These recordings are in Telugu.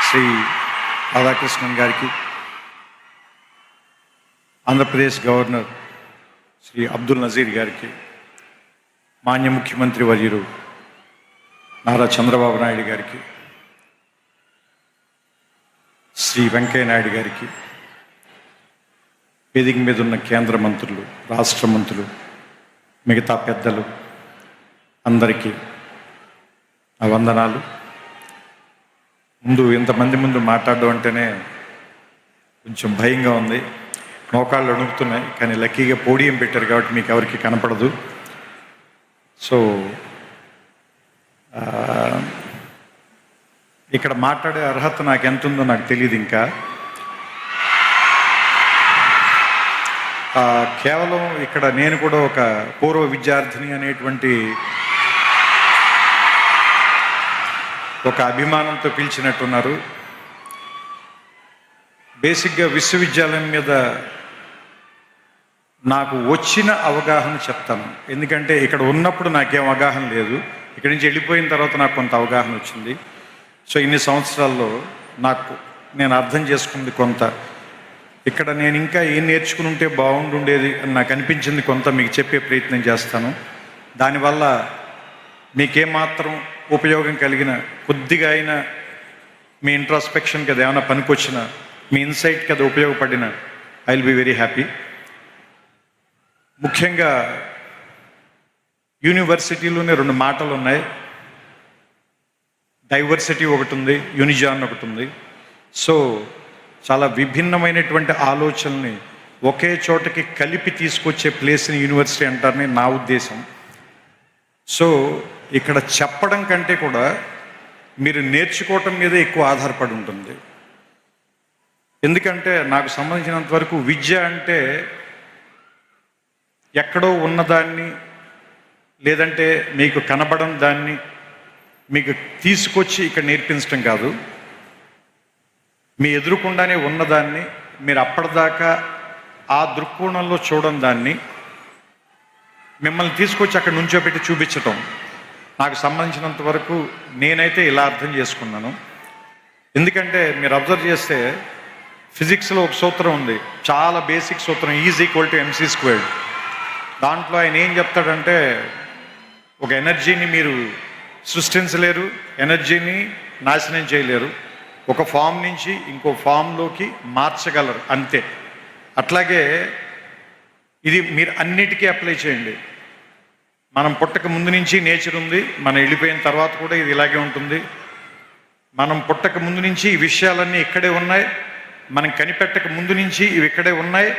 శ్రీ రాధాకృష్ణన్ గారికి, ఆంధ్రప్రదేశ్ గవర్నర్ శ్రీ అబ్దుల్ నజీర్ గారికి, మాన్య ముఖ్యమంత్రి వర్యులు నారా చంద్రబాబు నాయుడు గారికి, శ్రీ వెంకయ్య నాయుడు గారికి, వేదిక మీద ఉన్న కేంద్ర మంత్రులు, రాష్ట్ర మంత్రులు, మిగతా పెద్దలు అందరికీ నా వందనాలు. ఇంతమంది ముందు మాట్లాడడం అంటేనే కొంచెం భయంగా ఉంది, మోకాళ్ళు అణుకుతున్నాయి. కానీ లక్కీగా పోడియం పెట్టారు కాబట్టి మీకు ఎవరికి కనపడదు. సో ఇక్కడ మాట్లాడే అర్హత నాకు ఎంత ఉందో నాకు తెలియదు. ఇంకా కేవలం ఇక్కడ నేను కూడా ఒక పూర్వ విద్యార్థిని అనేటువంటి ఒక అభిమానంతో పిలిచినట్టున్నారు. బేసిక్గా విశ్వవిద్యాలయం మీద నాకు వచ్చిన అవగాహన చెప్తాను. ఎందుకంటే ఇక్కడ ఉన్నప్పుడు నాకేం అవగాహన లేదు, ఇక్కడి నుంచి వెళ్ళిపోయిన తర్వాత నాకు కొంత అవగాహన వచ్చింది. సో ఇన్ని సంవత్సరాల్లో నేను అర్థం చేసుకుంది కొంత. ఇక్కడ నేను ఇంకా ఏం నేర్చుకుని ఉంటే బాగుండుండేది అని నాకు అనిపించింది కొంత మీకు చెప్పే ప్రయత్నం చేస్తాను. దానివల్ల మీకేమాత్రం ఉపయోగం కలిగిన, కొద్దిగా అయినా మీ ఇంట్రాస్పెక్షన్కి అది ఏమైనా పనికొచ్చిన, మీ ఇన్సైట్కి అది ఉపయోగపడిన, I will be very happy. ముఖ్యంగా యూనివర్సిటీలోనే 2 మాటలు ఉన్నాయి. డైవర్సిటీ ఒకటి ఉంది, యూనిజాన్ ఒకటి ఉంది. సో చాలా విభిన్నమైనటువంటి ఆలోచనల్ని ఒకే చోటకి కలిపి తీసుకొచ్చే ప్లేస్ని యూనివర్సిటీ అంటారని నా ఉద్దేశం. సో ఇక్కడ చెప్పడం కంటే కూడా మీరు నేర్చుకోవటం మీద ఎక్కువ ఆధారపడి ఉంటుంది. ఎందుకంటే నాకు సంబంధించినంత వరకు విద్య అంటే ఎక్కడో ఉన్నదాన్ని, లేదంటే మీకు కనబడం దాన్ని మీకు తీసుకొచ్చి ఇక్కడ నేర్పించడం కాదు. మీ ఎదురుకుండానే ఉన్నదాన్ని మీరు అప్పటిదాకా ఆ దృక్కోణంలో చూడడం, దాన్ని మిమ్మల్ని తీసుకొచ్చి అక్కడ నుంచోబెట్టి చూపించటం. నాకు సంబంధించినంత వరకు నేనైతే ఇలా అర్థం చేసుకున్నాను. ఎందుకంటే మీరు అబ్జర్వ్ చేస్తే ఫిజిక్స్లో ఒక సూత్రం ఉంది, చాలా బేసిక్ సూత్రం, E=mc². దాంట్లో ఆయన ఏం చెప్తాడంటే, ఒక ఎనర్జీని మీరు సృష్టించలేరు, ఎనర్జీని నాశనం చేయలేరు, ఒక ఫామ్ నుంచి ఇంకో ఫామ్లోకి మార్చగలరు, అంతే. అట్లాగే ఇది మీరు అన్నిటికీ అప్లై చేయండి. మనం పుట్టక ముందు నుంచి నేచర్ ఉంది, మనం వెళ్ళిపోయిన తర్వాత కూడా ఇది ఇలాగే ఉంటుంది. మనం పుట్టక ముందు నుంచి ఈ విషయాలన్నీ ఇక్కడే ఉన్నాయి, మనం కనిపెట్టక ముందు నుంచి ఇవి ఇక్కడే ఉన్నాయి,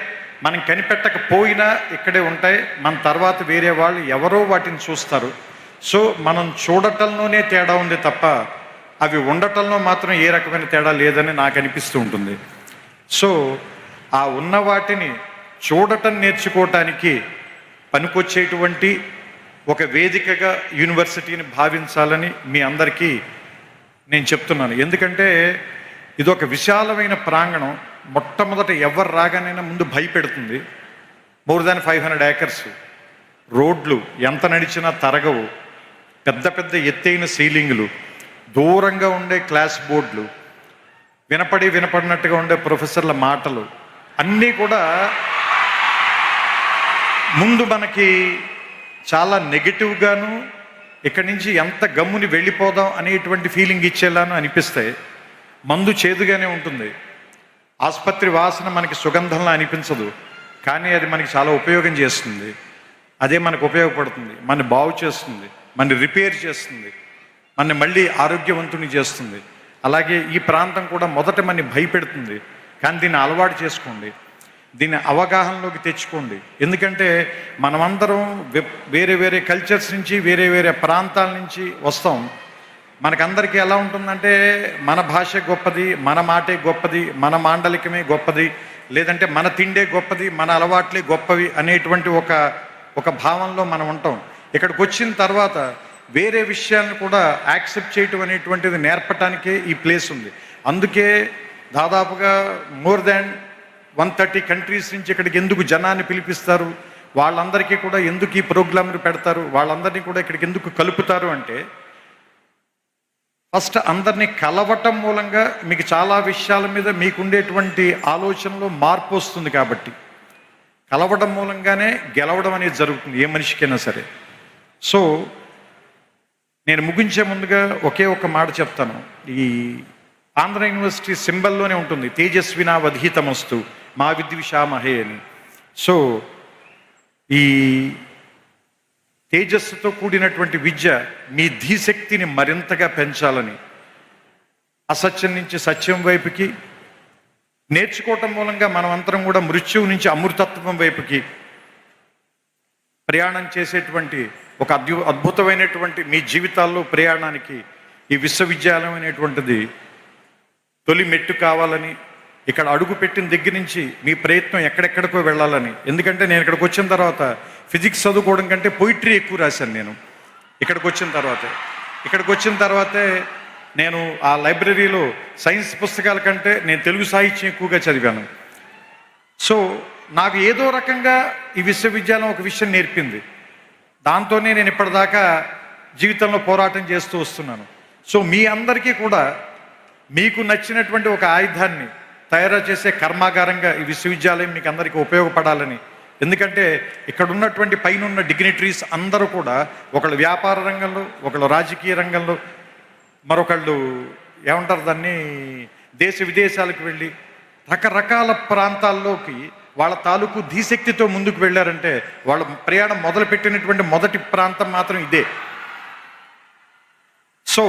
మనం కనిపెట్టకపోయినా ఇక్కడే ఉంటాయి. మన తర్వాత వేరే వాళ్ళు ఎవరో వాటిని చూస్తారు. సో మనం చూడటంలోనే తేడా ఉంది తప్ప అవి ఉండటంలో మాత్రం ఏ రకమైన తేడా లేదని నాకు అనిపిస్తూ ఉంటుంది. సో ఆ ఉన్న వాటిని చూడటం నేర్చుకోవటానికి పనికొచ్చేటువంటి ఒక వేదికగా యూనివర్సిటీని భావించాలని మీ అందరికీ నేను చెప్తున్నాను. ఎందుకంటే ఇది ఒక విశాలమైన ప్రాంగణం. మొట్టమొదట ఎవరు రాగానైనా ముందు భయపెడుతుంది. మోర్ దాన్ 500 acres, రోడ్లు ఎంత నడిచినా తరగవు, పెద్ద పెద్ద ఎత్తైన సీలింగులు, దూరంగా ఉండే క్లాస్ బోర్డులు, వినపడినట్టుగా ఉండే ప్రొఫెసర్ల మాటలు, అన్నీ కూడా ముందు మనకి చాలా నెగిటివ్గాను, ఇక్కడి నుంచి ఎంత గమ్ముని వెళ్ళిపోదాం అనేటువంటి ఫీలింగ్ ఇచ్చేలాను అనిపిస్తాయి. మందు చేదుగానే ఉంటుంది, ఆసుపత్రి వాసన మనకి సుగంధంలా అనిపించదు, కానీ అది మనకి చాలా ఉపయోగం చేస్తుంది. అదే మనకు ఉపయోగపడుతుంది, మన బాగు చేస్తుంది, మన రిపేర్ చేస్తుంది, మన మళ్ళీ ఆరోగ్యవంతుని చేస్తుంది. అలాగే ఈ ప్రాంతం కూడా మొదట మనని భయపెడుతుంది, కానీ దీన్ని అలవాటు చేసుకోండి, దీన్ని అవగాహనలోకి తెచ్చుకోండి. ఎందుకంటే మనమందరం వేరే వేరే కల్చర్స్ నుంచి, వేరే వేరే ప్రాంతాల నుంచి వస్తాం. మనకందరికీ ఎలా ఉంటుందంటే మన భాష గొప్పది, మన మాటే గొప్పది, మన మాండలికమే గొప్పది, లేదంటే మన తిండే గొప్పది, మన అలవాట్లే గొప్పవి అనేటువంటి ఒక భావంలో మనం ఉంటాం. ఇక్కడికి వచ్చిన తర్వాత వేరే విషయాలను కూడా యాక్సెప్ట్ చేయటం అనేటువంటిది నేర్పటానికే ఈ ప్లేస్ ఉంది. అందుకే దాదాపుగా మోర్ దాన్ 130 కంట్రీస్ నుంచి ఇక్కడికి ఎందుకు జనాన్ని పిలిపిస్తారు, వాళ్ళందరికీ కూడా ఎందుకు ఈ ప్రోగ్రాంలు పెడతారు, వాళ్ళందరినీ కూడా ఇక్కడికి ఎందుకు కలుపుతారు అంటే, ఫస్ట్ అందరినీ కలవటం మూలంగా మీకు చాలా విషయాల మీద మీకుండేటువంటి ఆలోచనలో మార్పు వస్తుంది. కాబట్టి కలవడం మూలంగానే గెలవడం అనేది జరుగుతుంది ఏ మనిషికైనా సరే. సో నేను ముగించే ముందుగా ఒకే ఒక మాట చెప్తాను. ఈ ఆంధ్ర యూనివర్సిటీ సింబల్లోనే ఉంటుంది తేజస్వినా వధీతమస్తు మా విద్విషామహే అని. సో ఈ తేజస్సుతో కూడినటువంటి విద్య మీ ధీశక్తిని మరింతగా పెంచాలని, అసత్యం నుంచి సత్యం వైపుకి నేర్చుకోవటం మూలంగా మనం అందరం కూడా మృత్యువు నుంచి అమృతత్వం వైపుకి ప్రయాణం చేసేటువంటి ఒక అద్భుతమైనటువంటి మీ జీవితాల్లో ప్రయాణానికి ఈ విశ్వవిద్యాలయం అనేటువంటిది తొలి మెట్టు కావాలని, ఇక్కడ అడుగు పెట్టిన దగ్గర నుంచి మీ ప్రయత్నం ఎక్కడెక్కడికో వెళ్ళాలని. ఎందుకంటే నేను ఇక్కడికి వచ్చిన తర్వాత ఫిజిక్స్ చదువుకోవడం కంటే పొయిట్రీ ఎక్కువ రాశాను. నేను ఇక్కడికి వచ్చిన తర్వాతే నేను ఆ లైబ్రరీలో సైన్స్ పుస్తకాల కంటే నేను తెలుగు సాహిత్యం ఎక్కువగా చదివాను. సో నాకు ఏదో రకంగా ఈ విశ్వవిద్యాలయం ఒక విషయం నేర్పింది. దాంతోనే నేను ఇప్పటిదాకా జీవితంలో పోరాటం చేస్తూ వస్తున్నాను. సో మీ అందరికీ కూడా మీకు నచ్చినటువంటి ఒక ఆయుధాన్ని తయారు చేసే కర్మాగారంగా ఈ విశ్వవిద్యాలయం మీకు అందరికీ ఉపయోగపడాలని. ఎందుకంటే ఇక్కడ ఉన్నటువంటి పైన ఉన్న డిగ్నిటరీస్ అందరూ కూడా ఒకళ్ళు వ్యాపార రంగంలో, ఒకళ్ళు రాజకీయ రంగంలో, మరొకళ్ళు ఏమంటారు దాన్ని దేశ విదేశాలకు వెళ్ళి రకరకాల ప్రాంతాల్లోకి వాళ్ళ తాలూకు ధీశక్తితో ముందుకు వెళ్ళారంటే వాళ్ళ ప్రయాణం మొదలుపెట్టినటువంటి మొదటి ప్రాంతం మాత్రం ఇదే. సో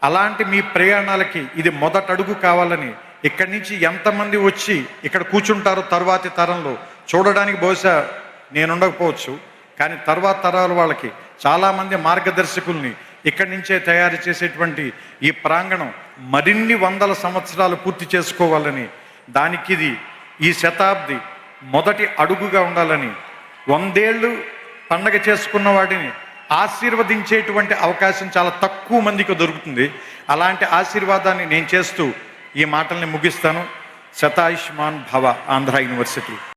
అలాంటి మీ ప్రయాణాలకి ఇది మొదటి అడుగు కావాలని, ఇక్కడి నుంచి ఎంతమంది వచ్చి ఇక్కడ కూర్చుంటారో తరువాతి తరంలో చూడడానికి బహుశా నేను ఉండకపోవచ్చు, కానీ తర్వాత తరాల వాళ్ళకి చాలామంది మార్గదర్శకుల్ని ఇక్కడి నుంచే తయారు చేసేటువంటి ఈ ప్రాంగణం మరిన్ని వందల సంవత్సరాలు పూర్తి చేసుకోవాలని, దానికి ఇది ఈ శతాబ్ది మొదటి అడుగుగా ఉండాలని, 100 ఏళ్ళు పండగ చేసుకున్న వాడిని ఆశీర్వదించేటువంటి అవకాశం చాలా తక్కువ మందికి దొరుకుతుంది. అలాంటి ఆశీర్వాదాన్ని నేను చేస్తూ ఈ మాటల్ని ముగిస్తాను. శతాయుష్మాన్ భవ ఆంధ్ర యూనివర్సిటీ.